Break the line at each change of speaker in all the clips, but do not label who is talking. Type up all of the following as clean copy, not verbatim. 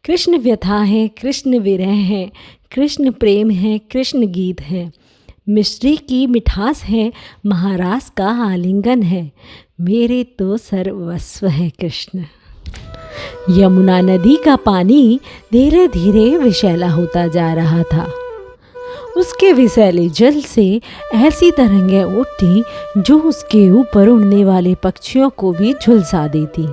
कृष्ण व्यथा है, कृष्ण विरह है, कृष्ण प्रेम है, कृष्ण गीत है। मिश्री की मिठास है, महारास का आलिंगन है, मेरे तो सर्वस्व है कृष्ण। यमुना नदी का पानी धीरे धीरे विषैला होता जा रहा था। उसके विषैले जल से ऐसी तरंगें उठती जो उसके ऊपर उड़ने वाले पक्षियों को भी झुलसा देती।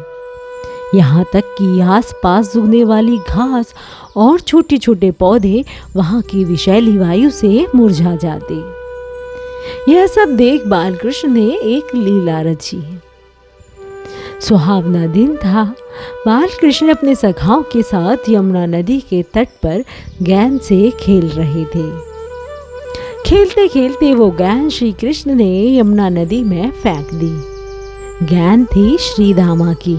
यहाँ तक कि आसपास उगने वाली घास और छोटे छोटे पौधे वहाँ की विषैली वायु से मुरझा जाते। यह सब देख बालकृष्ण ने एक लीला रची। सुहावना दिन था। बालकृष्ण अपने सखाओं के साथ यमुना नदी के तट पर गेंद से खेल रहे थे। खेलते खेलते वो गेंद श्री कृष्ण ने यमुना नदी में फेंक दी। गेंद थी श्रीदामा की।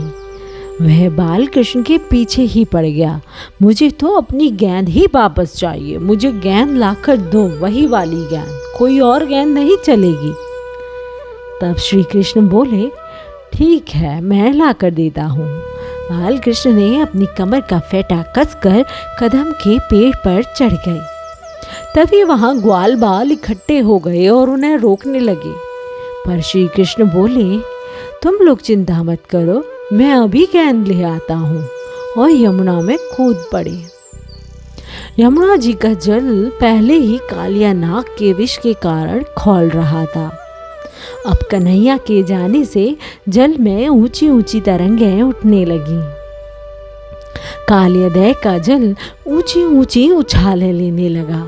वह बालकृष्ण के पीछे ही पड़ गया। मुझे तो अपनी गेंद ही वापस चाहिए, मुझे गेंद लाकर दो, वही वाली गेंद, कोई और गेंद नहीं चलेगी। तब श्री कृष्ण बोले, ठीक है, मैं ला कर देता हूँ। बालकृष्ण ने अपनी कमर का फेटा कसकर कदम के पेड़ पर चढ़ गए। तभी वहाँ ग्वाल बाल इकट्ठे हो गए और उन्हें रोकने लगे। पर श्री कृष्ण बोले, तुम लोग चिंता मत करो, मैं अभी गेंद ले आता हूँ, और यमुना में कूद पड़े। यमुना जी का जल पहले ही कालिया नाग के विष के कारण खौल रहा था। अब कन्हैया के जाने से जल में ऊंची ऊंची तरंगें उठने लगी। कालियादय का जल ऊंची ऊंची उछालें लेने लगा।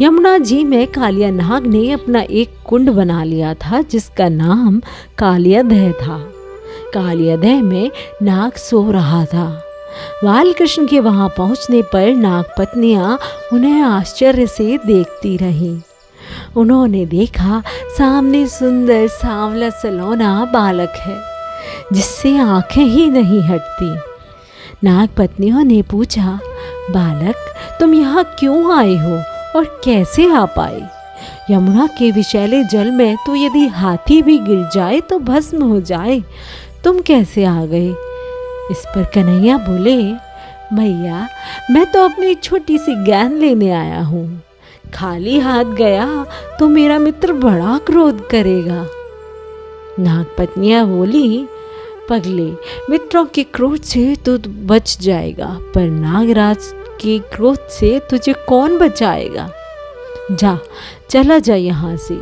यमुना जी में कालिया नाग ने अपना एक कुंड बना लिया था जिसका नाम कालियादय था। कालियादय में नाग सो रहा था। बालकृष्ण के वहां पहुंचने पर नाग पत्नियां उन्हें आश्चर्य से देखती रहीं। उन्होंने देखा सामने सुंदर सांवला सलोना बालक है जिससे आंखें ही नहीं हटती। नाग पत्नियों ने पूछा, बालक तुम यहाँ क्यों आए हो और कैसे आ पाए? यमुना के विषैले जल में तो यदि हाथी भी गिर जाए तो भस्म हो जाए, तुम कैसे आ गए? इस पर कन्हैया बोले, भैया मैं तो अपनी छोटी सी गेंद लेने आया हूँ। खाली हाथ गया तो मेरा मित्र बड़ा क्रोध करेगा। नाग पत्नियां बोली, पगले, मित्रों के क्रोध से तो बच जाएगा, पर नागराज के क्रोध से तुझे कौन बचाएगा? जा, चला जा यहाँ से,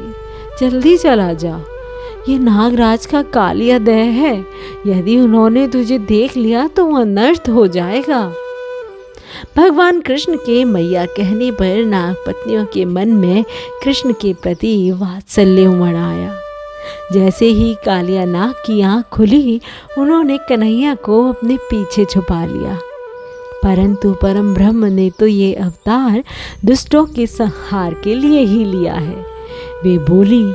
जल्दी चला जा। ये नागराज का कालियादय है, यदि उन्होंने तुझे देख लिया तो अनर्थ हो जाएगा। भगवान कृष्ण के मैया कहने पर नाग पत्नियों के मन में कृष्ण के प्रति वात्सल्य उमड़ आया। जैसे ही कालिया नाग की आँख खुली, उन्होंने कन्हैया को अपने पीछे छुपा लिया। परंतु परम ब्रह्म ने तो ये अवतार दुष्टों के संहार के लिए ही लिया है। वे बोली,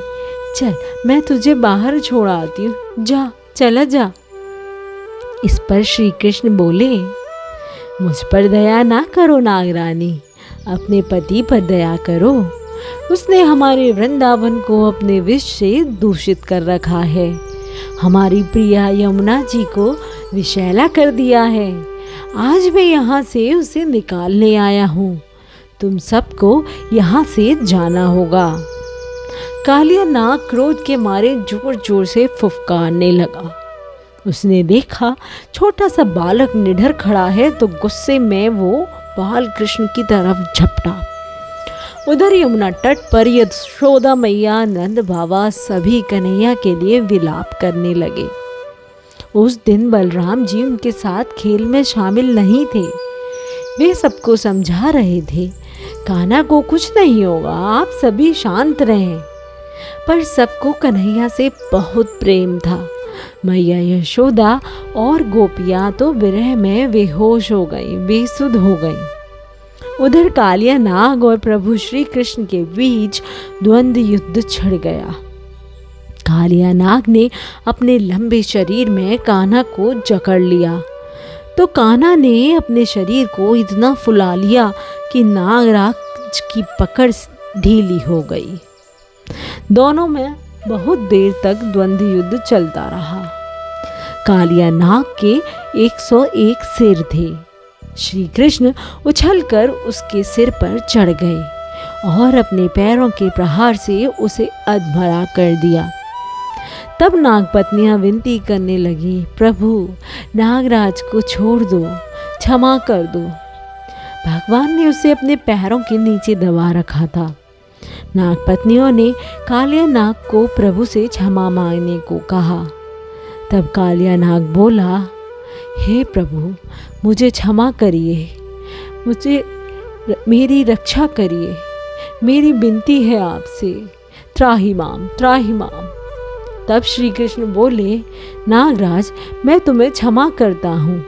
चल मैं तुझे बाहर छोड़ आती हूँ, जा, चला जा। इस पर श्री कृष्ण बोले, मुझ पर दया ना करो नागरानी, अपने पति पर दया करो। उसने हमारे वृंदावन को अपने विष से दूषित कर रखा है, हमारी प्रिया यमुना जी को विषैला कर दिया है। आज मैं यहाँ से उसे निकालने आया हूँ, तुम सबको यहाँ से जाना होगा। कालिया नाग क्रोध के मारे जोर जोर से फुफकारने लगा। उसने देखा छोटा सा बालक निडर खड़ा है तो गुस्से में वो बालकृष्ण की तरफ झपटा। उधर यमुना तट पर यशोदा मैया, नंद बाबा सभी कन्हैया के लिए विलाप करने लगे। उस दिन बलराम जी उनके साथ खेल में शामिल नहीं थे। वे सबको समझा रहे थे, कान्हा को कुछ नहीं होगा, आप सभी शांत रहें। पर सबको कन्हैया से बहुत प्रेम था। मैया यशोदा और गोपियां तो विरह में बेहोश हो गईं, बेसुध हो गईं। उधर कालिया नाग और प्रभु श्री कृष्ण के बीच द्वंद्व युद्ध छिड़ गया। कालिया नाग ने अपने लंबे शरीर में कान्हा को जकड़ लिया, तो कान्हा ने अपने शरीर को इतना फुला लिया कि नागराज की पकड़ ढीली हो गई। दोनों में बहुत देर तक द्वंद्व युद्ध चलता रहा। कालिया नाग के 101 सिर थे, श्री कृष्ण उछलकर उसके सिर पर चढ़ गए और अपने पैरों के प्रहार से उसे अधमरा कर दिया। तब नागपत्नियां विनती करने लगी, प्रभु नागराज को छोड़ दो, क्षमा कर दो। भगवान ने उसे अपने पैरों के नीचे दबा रखा था। नागपत्नियों ने कालिया नाग को प्रभु से क्षमा मांगने को कहा। तब कालिया नाग बोला, हे प्रभु मुझे क्षमा करिए, मेरी रक्षा करिए, मेरी विनती है आपसे, त्राहि माम त्राहि माम। तब श्री कृष्ण बोले, नागराज मैं तुम्हें क्षमा करता हूँ।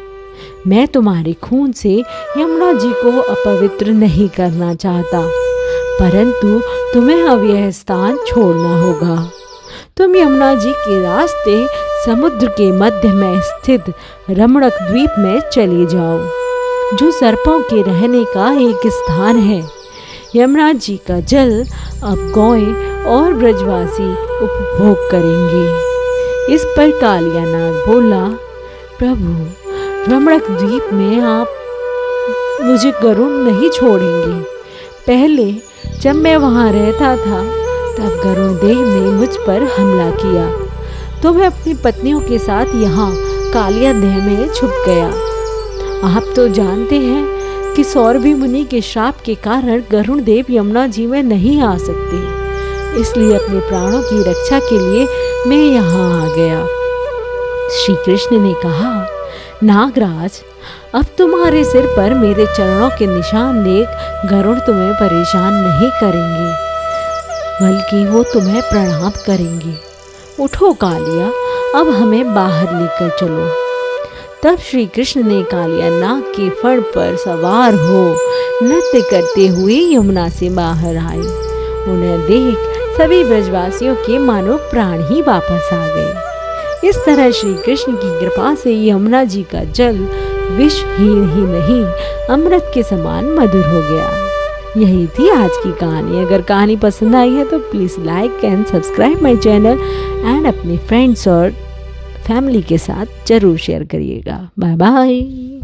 मैं तुम्हारे खून से यमुना जी को अपवित्र नहीं करना चाहता, परंतु तुम्हें अब यह स्थान छोड़ना होगा। तुम यमुना जी के रास्ते समुद्र के मध्य में स्थित रमणक द्वीप में चले जाओ, जो सर्पों के रहने का एक स्थान है। यमुना जी का जल अब गौएं और ब्रजवासी उपभोग करेंगे। इस पर कालिया नाग बोला, प्रभु रमणक द्वीप में आप मुझे गरुड़ नहीं छोड़ेंगे। पहले जब मैं वहाँ रहता था तब गरुड़ देव ने मुझ पर हमला किया, तो मैं अपनी पत्नियों के साथ यहाँ कालिया देह में छुप गया। आप तो जानते हैं कि सौरभी मुनि के श्राप के कारण गरुड़ देव यमुना जी में नहीं आ सकते, इसलिए अपने प्राणों की रक्षा के लिए मैं यहाँ आ गया। श्री कृष्ण ने कहा, नागराज अब तुम्हारे सिर पर मेरे चरणों के निशान देख गरुड़ तुम्हें परेशान नहीं करेंगे, बल्कि वो तुम्हें प्रणाम करेंगे। उठो कालिया, अब हमें बाहर लेकर चलो। तब श्री कृष्ण ने कालिया नाग के फण पर सवार हो नृत्य करते हुए यमुना से बाहर आए। उन्हें देख सभी ब्रजवासियों के मानो प्राण ही वापस आ गए। इस तरह श्री कृष्ण की कृपा से यमुना जी का जल विषहीन ही नहीं, अमृत के समान मधुर हो गया। यही थी आज की कहानी। अगर कहानी पसंद आई है तो please like and subscribe my channel and अपने फ्रेंड्स और फैमिली के साथ ज़रूर शेयर करिएगा। Bye bye.